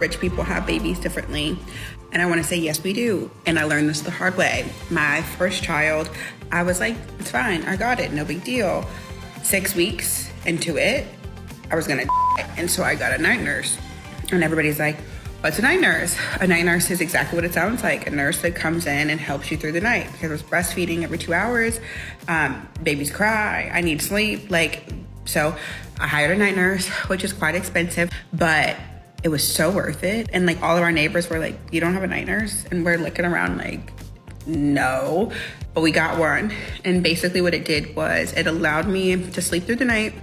Rich people have babies differently. And I want to say, yes, we do. And I learned this the hard way. My first child, I was like, it's fine. I got it. No big deal. 6 weeks into it, I was going to and so I got a night nurse. And everybody's like, what's a night nurse? A night nurse is exactly what it sounds like. A nurse that comes in and helps you through the night. Because I was breastfeeding every 2 hours. Babies cry. I need sleep. So I hired a night nurse, which is quite expensive, but it was so worth it. And all of our neighbors were like, you don't have a night nurse? And we're looking around like, no, but we got one. And basically what it did was it allowed me to sleep through the night.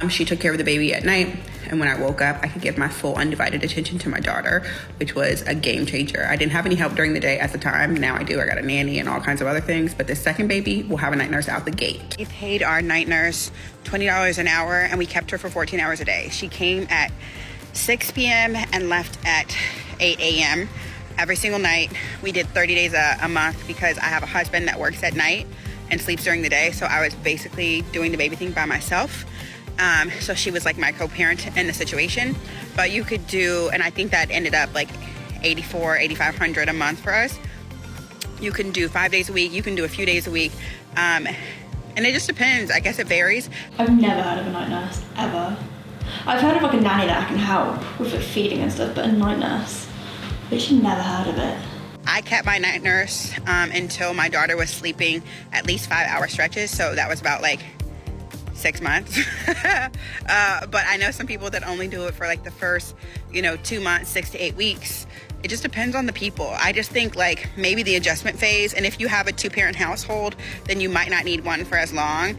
She took care of the baby at night. And when I woke up, I could give my full undivided attention to my daughter, which was a game changer. I didn't have any help during the day at the time. Now I do. I got a nanny and all kinds of other things. But the second baby will have a night nurse out the gate. We paid our night nurse $20 an hour and we kept her for 14 hours a day. She came at 6 p.m. and left at 8 a.m. every single night. We did 30 days a month because I have a husband that works at night and sleeps during the day. So I was basically doing the baby thing by myself. So she was like my co-parent in the situation. But you could do, and I think that ended up like $8,500 a month for us. You can do 5 days a week. You can do a few days a week. And it just depends. I guess it varies. I've never heard of a night nurse, ever. I've heard of a nanny that can help with feeding and stuff, but a night nurse, literally never heard of it. I kept my night nurse until my daughter was sleeping at least 5-hour stretches. So that was about 6 months. But I know some people that only do it for the first, 2 months, 6 to 8 weeks. It just depends on the people. I just think maybe the adjustment phase, and if you have a 2-parent household, then you might not need one for as long.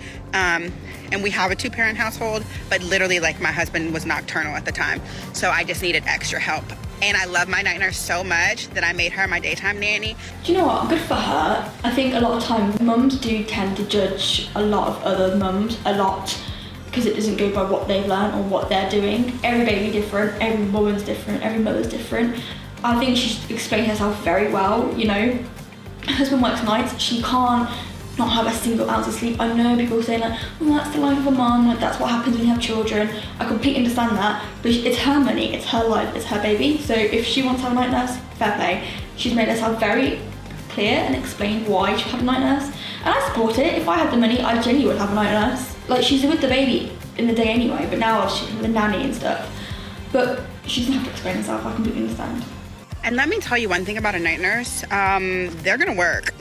And we have a 2-parent household, but literally my husband was nocturnal at the time. So I just needed extra help. And I love my night nurse so much that I made her my daytime nanny. Do you know what? Good for her. I think a lot of time mums do tend to judge a lot of other mums a lot because it doesn't go by what they've learned or what they're doing. Every baby different, every woman's different, every mother's different. I think she explained herself very well, Her husband works nights, she can't not have a single ounce of sleep. I know people saying that's the life of a mum, that's what happens when you have children. I completely understand that, but it's her money, it's her life, it's her baby. So if she wants to have a night nurse, fair play. She's made herself very clear and explained why she should have a night nurse. And I support it. If I had the money, I genuinely would have a night nurse. She's with the baby in the day anyway, but now she's with the nanny and stuff. But she doesn't have to explain herself, I completely understand. And let me tell you one thing about a night nurse. They're gonna work.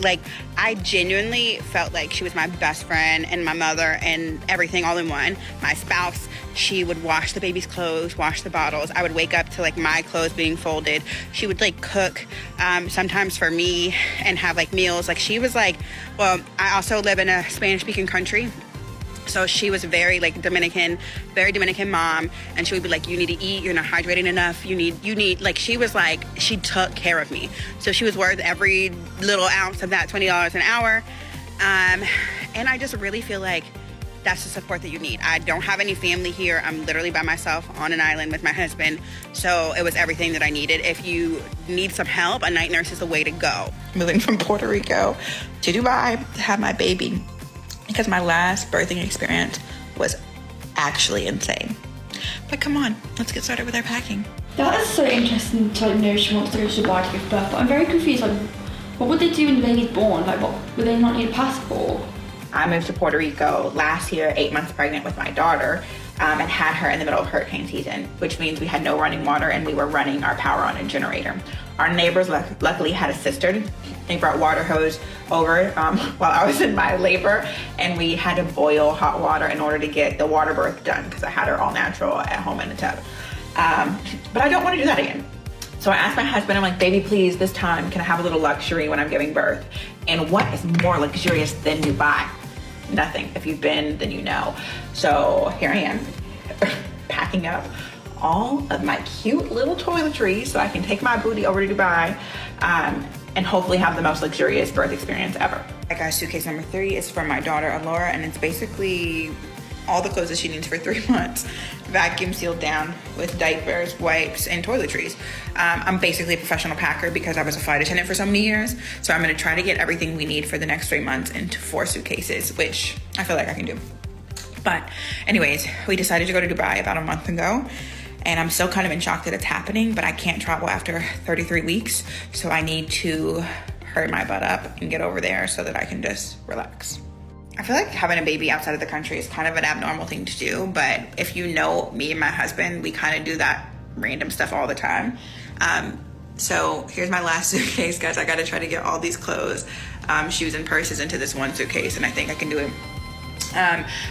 I genuinely felt like she was my best friend and my mother and everything all in one. My spouse, she would wash the baby's clothes, wash the bottles. I would wake up to my clothes being folded. She would very sometimes for me and have meals. She was well, I also live in a Spanish speaking country. So she was very Dominican, very Dominican mom. And she would be you need to eat, you're not hydrating enough, you need, she took care of me. So she was worth every little ounce of that $20 an hour. And I just really feel that's the support that you need. I don't have any family here. I'm literally by myself on an island with my husband. So it was everything that I needed. If you need some help, a night nurse is the way to go. Moving from Puerto Rico to Dubai to have my baby, because my last birthing experience was actually insane. But come on, let's get started with our packing. That is so interesting to know she wants to go to Dubai to give birth, but I'm very confused. What would they do when the baby's born? What would they not need a passport? I moved to Puerto Rico last year, 8 months pregnant with my daughter, and had her in the middle of hurricane season, which means we had no running water and we were running our power on a generator. Our neighbors luckily had a cistern. They brought water hose over while I was in my labor, and we had to boil hot water in order to get the water birth done because I had her all natural at home in the tub. But I don't want to do that again. So I asked my husband, I'm like, baby, please, this time, can I have a little luxury when I'm giving birth? And what is more luxurious than Dubai? Nothing. If you've been, then you know. So here I am, packing up all of my cute little toiletries so I can take my booty over to Dubai and hopefully have the most luxurious birth experience ever. I got suitcase number 3 is from my daughter, Alora, and it's basically all the clothes that she needs for 3 months, vacuum sealed down with diapers, wipes, and toiletries. I'm basically a professional packer because I was a flight attendant for so many years. So I'm gonna try to get everything we need for the next 3 months into 4 suitcases, which I feel like I can do. But anyways, we decided to go to Dubai about a month ago. and I'm still kind of in shock that it's happening, but I can't travel after 33 weeks. So I need to hurry my butt up and get over there so that I can just relax. I feel like having a baby outside of the country is kind of an abnormal thing to do, but if you know me and my husband, we kind of do that random stuff all the time. So here's my last suitcase, guys. I got to try to get all these clothes, shoes and purses into this one suitcase, and I think I can do it.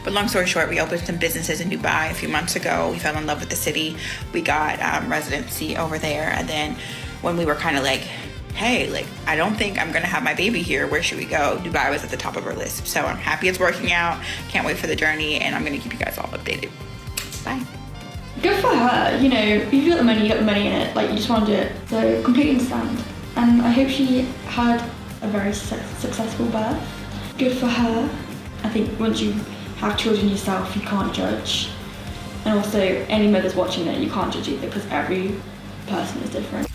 But long story short, we opened some businesses in Dubai a few months ago. We fell in love with the city. We got residency over there, and then when we were kind of like, hey, like, I don't think I'm gonna have my baby here, where should we go? Dubai was at the top of our list. So I'm happy it's working out. Can't wait for the journey, and I'm gonna keep you guys all updated. Bye. Good for her, you know, if you got the money, you got the money in it, like, you just want to do it. So completely understand. And I hope she had a very successful birth. Good for her. I think once you have children yourself, you can't judge. And also, any mothers watching it, you can't judge either, because every person is different.